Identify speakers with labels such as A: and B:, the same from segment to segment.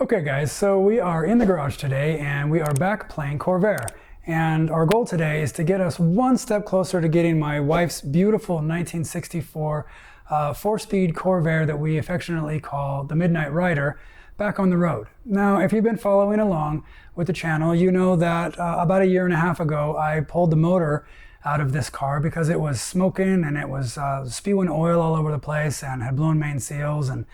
A: Okay guys, so we are in the garage today and we are back playing Corvair. And our goal today is to get us one step closer to getting my wife's beautiful 1964 4-speed Corvair that we affectionately call the Midnight Rider back on the road. Now, if you've been following along with the channel, you know that about a year and a half ago, I pulled the motor out of this car because it was smoking and it was spewing oil all over the place and had blown main seals, and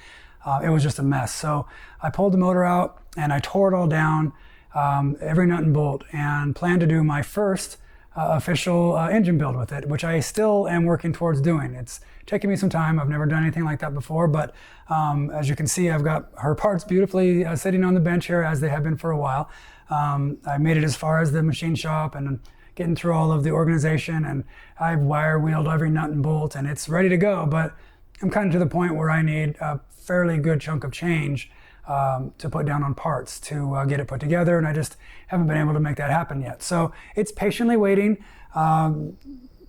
A: it was just a mess. So I pulled the motor out and I tore it all down, every nut and bolt, and plan to do my first official engine build with it, which I still am working towards doing. It's taking me some time. I've never done anything like that before, but as you can see, I've got her parts beautifully sitting on the bench here, as they have been for a while. I made it as far as the machine shop and getting through all of the organization, and I've wire wheeled every nut and bolt and it's ready to go, but I'm kind of to the point where I need a fairly good chunk of change to put down on parts to get it put together, and I just haven't been able to make that happen yet. So it's patiently waiting,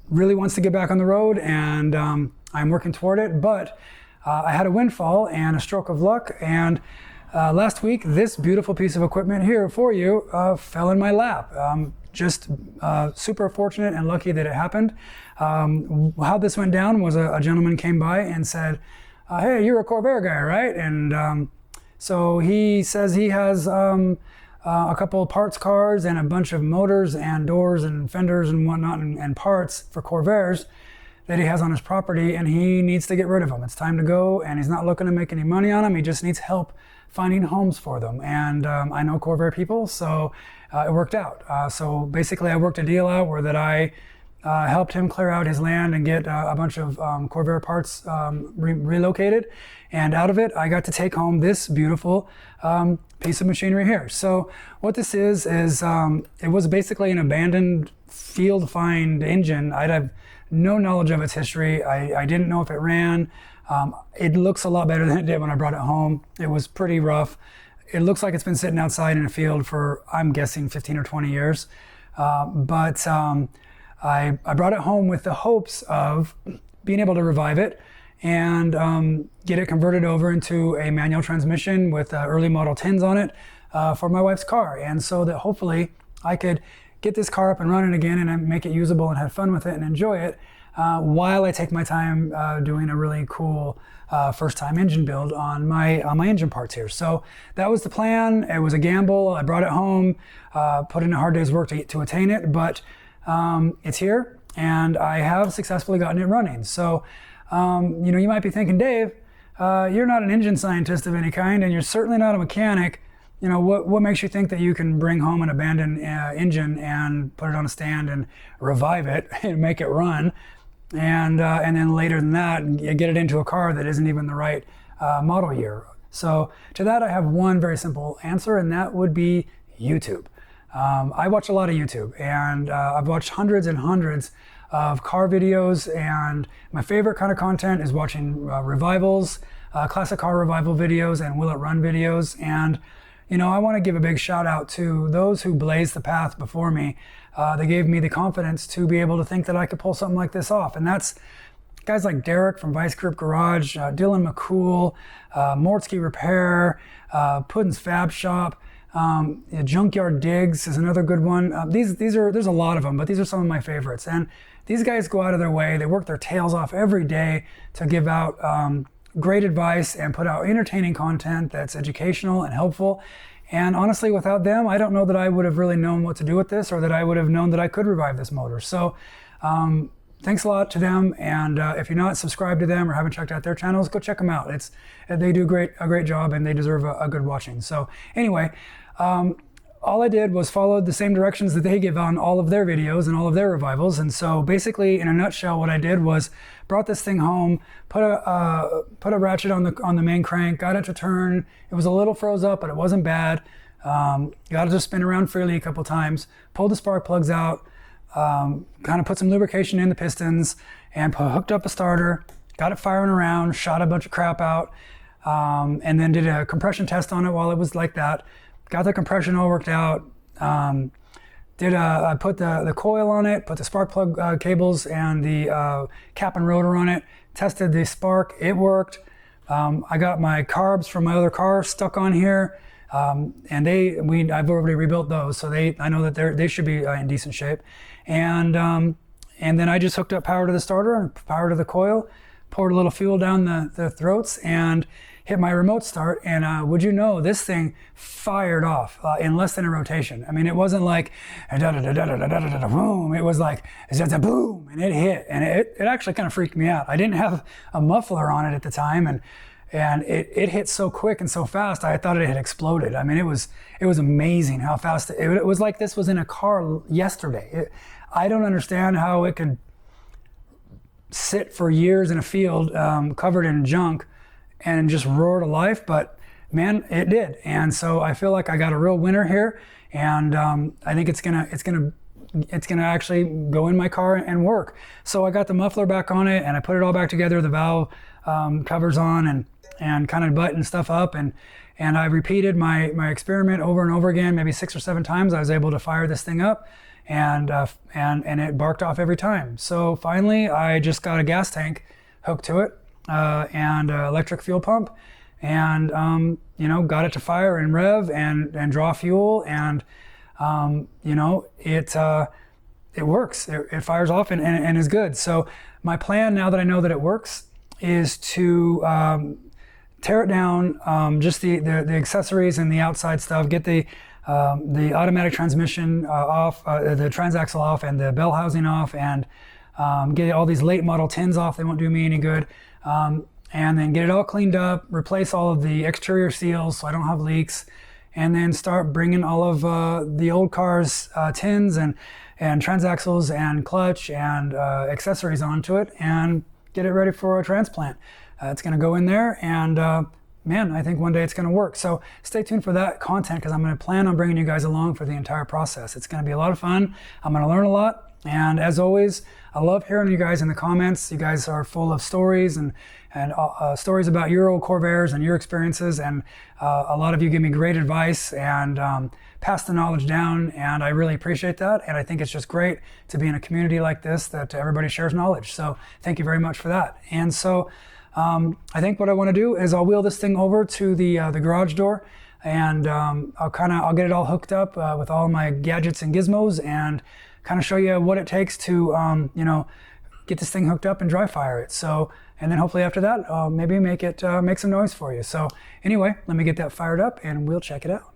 A: really wants to get back on the road, and I'm working toward it, but I had a windfall and a stroke of luck, and last week this beautiful piece of equipment here for you fell in my lap. Just super fortunate and lucky that it happened. How this went down was a gentleman came by and said, hey, you're a Corvair guy, right? And so he says he has a couple of parts cars and a bunch of motors and doors and fenders and whatnot and parts for Corvairs that he has on his property, and he needs to get rid of them. It's time to go, and he's not looking to make any money on them. He just needs help finding homes for them. And I know Corvair people, so it worked out. So basically I worked a deal out where that I helped him clear out his land and get a bunch of Corvair parts relocated. And out of it, I got to take home this beautiful piece of machinery here. So what this is it was basically an abandoned field find engine. I'd have no knowledge of its history. I didn't know if it ran. It looks a lot better than it did when I brought it home. It was pretty rough. It looks like it's been sitting outside in a field for, I'm guessing, 15 or 20 years. But I brought it home with the hopes of being able to revive it and get it converted over into a manual transmission with early model tins on it for my wife's car. And so that hopefully I could get this car up and running again and make it usable and have fun with it and enjoy it while I take my time doing a really cool first time engine build on my engine parts here. So that was the plan. It was a gamble. I brought it home, put in a hard day's work to attain it, but it's here and I have successfully gotten it running. So, you know, you might be thinking, Dave, you're not an engine scientist of any kind, and you're certainly not a mechanic. You know, what makes you think that you can bring home an abandoned engine and put it on a stand and revive it and make it run, and then later than that get it into a car that isn't even the right model year? So to that I have one very simple answer, and that would be YouTube. I watch a lot of YouTube, and I've watched hundreds and hundreds of car videos, and my favorite kind of content is watching revivals, classic car revival videos and will it run videos. And you know, I want to give a big shout out to those who blazed the path before me. They gave me the confidence to be able to think that I could pull something like this off. And that's guys like Derek from Vice Grip Garage, Dylan McCool, Mortsky Repair, Puddin's Fab Shop, Junkyard Digs is another good one. There's a lot of them, but these are some of my favorites. And these guys go out of their way. They work their tails off every day to give out great advice and put out entertaining content that's educational and helpful. And honestly, without them, I don't know that I would have really known what to do with this, or that I would have known that I could revive this motor. So thanks a lot to them. And if you're not subscribed to them or haven't checked out their channels, go check them out. They do a great job, and they deserve a good watching. So anyway, all I did was follow the same directions that they give on all of their videos and all of their revivals. And so basically, in a nutshell, what I did was brought this thing home, put a ratchet on the main crank, got it to turn. It was a little froze up, but it wasn't bad. Got it to spin around freely a couple times, pulled the spark plugs out, kind of put some lubrication in the pistons, and hooked up a starter, got it firing around, shot a bunch of crap out, and then did a compression test on it while it was like that. Got the compression all worked out. I put the coil on it, put the spark plug cables and the cap and rotor on it, tested the spark, it worked. I got my carbs from my other car stuck on here. And I've already rebuilt those, so I know that they should be in decent shape. And then I just hooked up power to the starter and power to the coil, poured a little fuel down the throats, and hit my remote start. And would you know, this thing fired off in less than a rotation. I mean, it wasn't like boom. It was like boom, and it hit, and it actually kind of freaked me out. I didn't have a muffler on it at the time, and it hit so quick and so fast, I thought it had exploded. I mean, it was amazing how fast it was. Like this was in a car yesterday. I don't understand how it could sit for years in a field covered in junk and just roar to life, but man, it did. And so I feel like I got a real winner here, and I think it's gonna actually go in my car and work. So I got the muffler back on it, and I put it all back together, the valve covers on, and kind of buttoned stuff up, and I repeated my experiment over and over again, maybe 6 or 7 times. I was able to fire this thing up, and it barked off every time. So finally, I just got a gas tank hooked to it, and electric fuel pump, and got it to fire and rev and draw fuel, and it works. It fires off and is good. So my plan, now that I know that it works, is to tear it down, just the accessories and the outside stuff, get the automatic transmission off, the transaxle off, and the bell housing off, and get all these late model tins off. They won't do me any good. And then get it all cleaned up, replace all of the exterior seals so I don't have leaks, and then start bringing all of the old car's tins and transaxles and clutch and accessories onto it, and get it ready for a transplant. It's going to go in there, and man, I think one day it's going to work. So stay tuned for that content, because I'm going to plan on bringing you guys along for the entire process. It's going to be a lot of fun. I'm going to learn a lot. And as always, I love hearing you guys in the comments. You guys are full of stories and stories about your old Corvairs and your experiences. And a lot of you give me great advice and pass the knowledge down. And I really appreciate that. And I think it's just great to be in a community like this that everybody shares knowledge. So thank you very much for that. And so I think what I want to do is I'll wheel this thing over to the garage door, and I'll get it all hooked up with all my gadgets and gizmos, and kind of show you what it takes to get this thing hooked up and dry fire it. So, and then hopefully after that, maybe make some noise for you. So anyway, let me get that fired up and we'll check it out.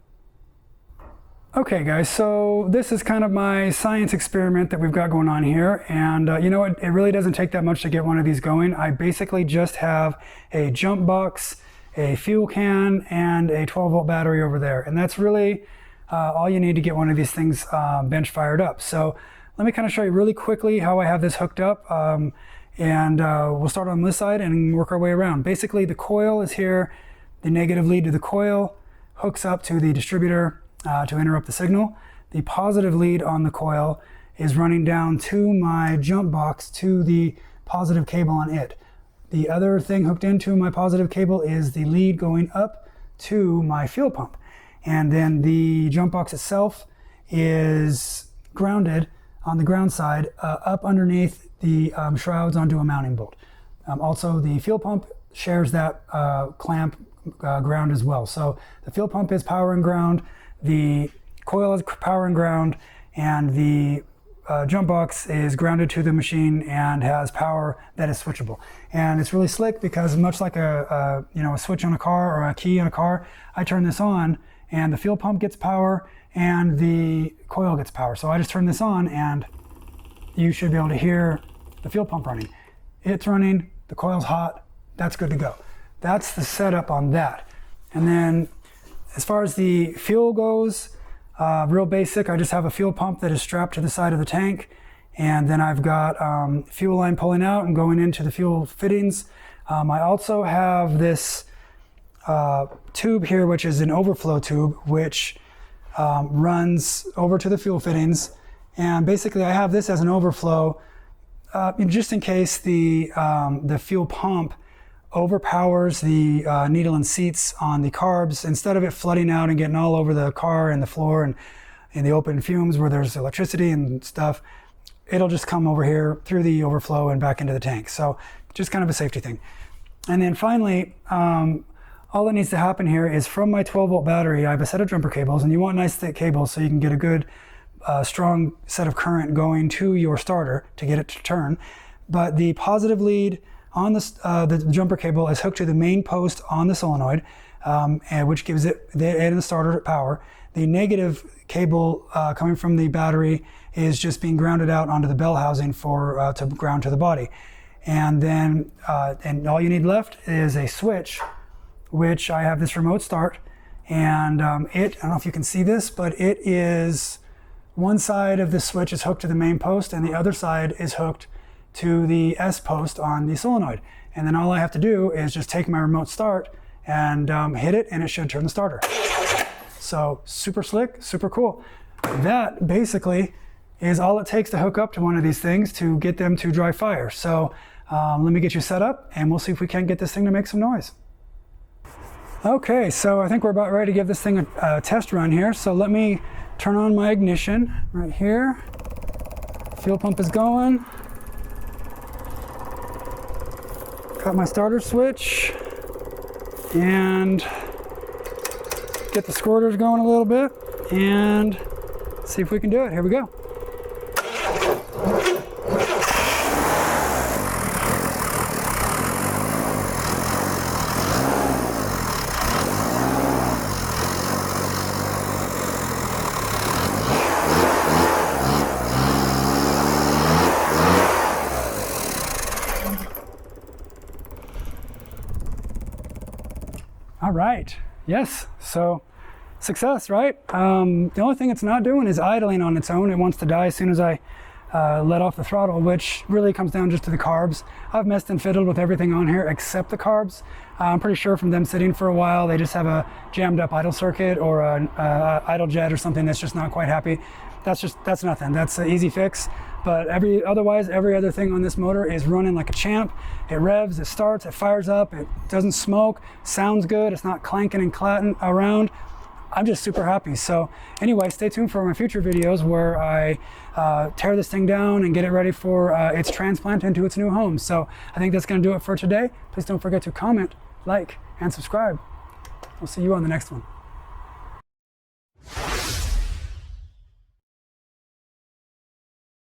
A: Okay guys, so this is kind of my science experiment that we've got going on here, and it really doesn't take that much to get one of these going. I basically just have a jump box, a fuel can, and a 12-volt battery over there, and that's really all you need to get one of these things bench fired up. So let me kind of show you really quickly how I have this hooked up, and we'll start on this side and work our way around. Basically, the coil is here, the negative lead to the coil hooks up to the distributor to interrupt the signal. The positive lead on the coil is running down to my jump box to the positive cable on it. The other thing hooked into my positive cable is the lead going up to my fuel pump. And then the jump box itself is grounded on the ground side up underneath the shrouds onto a mounting bolt. Also, the fuel pump shares that clamp ground as well. So the fuel pump is power and ground, the coil is power and ground, and the jump box is grounded to the machine and has power that is switchable. And it's really slick because, much like a switch on a car or a key on a car, I turn this on and the fuel pump gets power and the coil gets power. So I just turn this on and you should be able to hear the fuel pump running. It's running, the coil's hot, that's good to go. That's the setup on that. And then as far as the fuel goes, real basic, I just have a fuel pump that is strapped to the side of the tank, and then I've got fuel line pulling out and going into the fuel fittings. I also have this tube here, which is an overflow tube, which runs over to the fuel fittings, and basically I have this as an overflow just in case the fuel pump overpowers the needle and seats on the carbs. Instead of it flooding out and getting all over the car and the floor and in the open fumes where there's electricity and stuff, it'll just come over here through the overflow and back into the tank. So just kind of a safety thing. And then finally, all that needs to happen here is from my 12-volt battery, I have a set of jumper cables, and you want nice thick cables so you can get a good strong set of current going to your starter to get it to turn. But the positive lead on the jumper cable is hooked to the main post on the solenoid, which gives it and the starter power. The negative cable coming from the battery is just being grounded out onto the bell housing to ground to the body. And then and all you need left is a switch, which I have this remote start. And I don't know if you can see this, but it is, one side of the switch is hooked to the main post and the other side is hooked to the S post on the solenoid. And then all I have to do is just take my remote start and hit it, and it should turn the starter. So super slick, super cool. That basically is all it takes to hook up to one of these things to get them to dry fire. So let me get you set up and we'll see if we can get this thing to make some noise. Okay, so I think we're about ready to give this thing a test run here. So let me turn on my ignition right here. Fuel pump is going. Got my starter switch and get the squirters going a little bit and see if we can do it. Here we go. All right, yes, so success, right? The only thing it's not doing is idling on its own. It wants to die as soon as I let off the throttle, which really comes down just to the carbs. I've messed and fiddled with everything on here except the carbs. I'm pretty sure from them sitting for a while, they just have a jammed up idle circuit or an idle jet or something that's just not quite happy. That's nothing, that's an easy fix. But otherwise, every other thing on this motor is running like a champ. It revs, it starts, it fires up, it doesn't smoke, sounds good, it's not clanking and clatting around. I'm just super happy. So anyway, stay tuned for my future videos where I tear this thing down and get it ready for its transplant into its new home. So I think that's gonna do it for today. Please don't forget to comment, like, and subscribe. We'll see you on the next one.